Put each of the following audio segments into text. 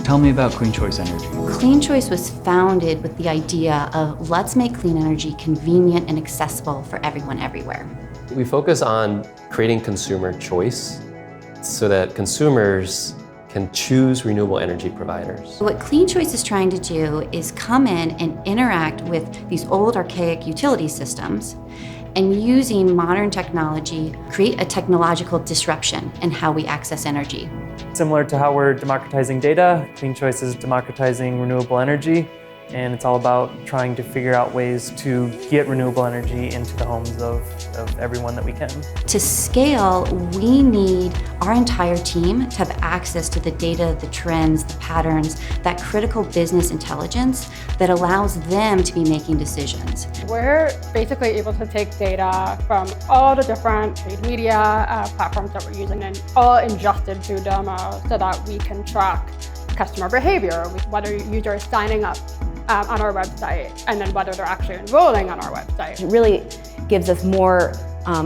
Tell me about CleanChoice Energy. CleanChoice was founded with the idea of let's make clean energy convenient and accessible for everyone everywhere. We focus on creating consumer choice so that consumers can choose renewable energy providers. What CleanChoice is trying to do is come in and interact with these old archaic utility systems and using modern technology, create a technological disruption in how we access energy. Similar to how we're democratizing data, CleanChoice is democratizing renewable energy, and it's all about trying to figure out ways to get renewable energy into the homes of everyone that we can. To scale, we need our entire team to have access to the data, the trends, the patterns, that critical business intelligence that allows them to be making decisions. We're basically able to take data from all the different paid media platforms that we're using and all ingested to Domo so that we can track customer behavior, whether a user is signing up on our website, and then whether they're actually enrolling on our website. It really gives us more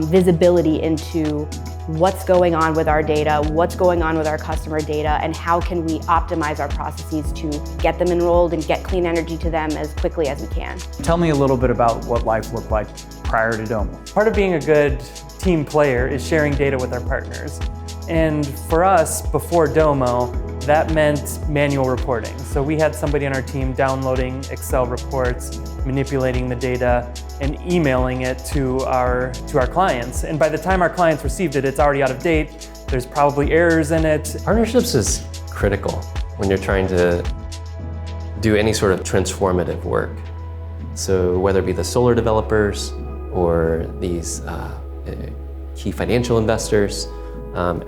visibility into what's going on with our data, what's going on with our customer data, and how can we optimize our processes to get them enrolled and get clean energy to them as quickly as we can. Tell me a little bit about what life looked like prior to Domo. Part of being a good team player is sharing data with our partners. And for us, before Domo, that meant manual reporting. So we had somebody on our team downloading Excel reports, manipulating the data, and emailing it to our clients. And by the time our clients received it, it's already out of date. There's probably errors in it. Partnerships is critical when you're trying to do any sort of transformative work. So whether it be the solar developers or these key financial investors,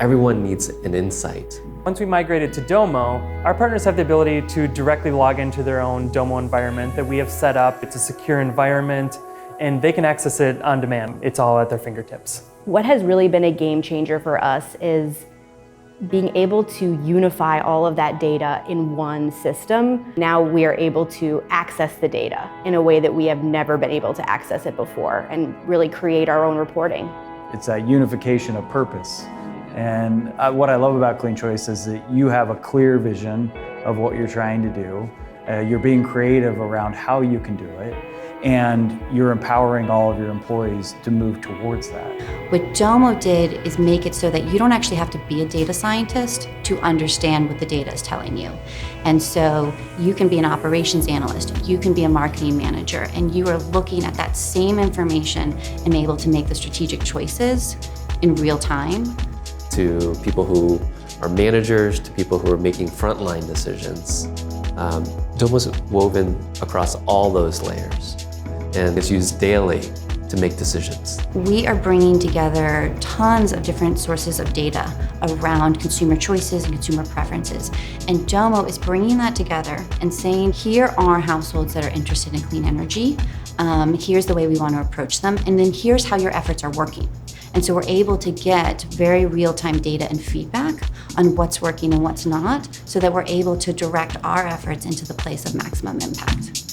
everyone needs an insight. Once we migrated to Domo, our partners have the ability to directly log into their own Domo environment that we have set up. It's a secure environment, and they can access it on demand. It's all at their fingertips. What has really been a game changer for us is being able to unify all of that data in one system. Now we are able to access the data in a way that we have never been able to access it before and really create our own reporting. It's that unification of purpose. And what I love about CleanChoice is that you have a clear vision of what you're trying to do. You're being creative around how you can do it, and you're empowering all of your employees to move towards that. What Domo did is make it so that you don't actually have to be a data scientist to understand what the data is telling you. And so you can be an operations analyst, you can be a marketing manager, and you are looking at that same information and able to make the strategic choices in real time. To people who are managers, to people who are making frontline decisions. Domo's woven across all those layers, and it's used daily to make decisions. We are bringing together tons of different sources of data around consumer choices and consumer preferences. And Domo is bringing that together and saying, here are households that are interested in clean energy. Here's the way we want to approach them. And then here's how your efforts are working. And so we're able to get very real-time data and feedback on what's working and what's not, so that we're able to direct our efforts into the place of maximum impact.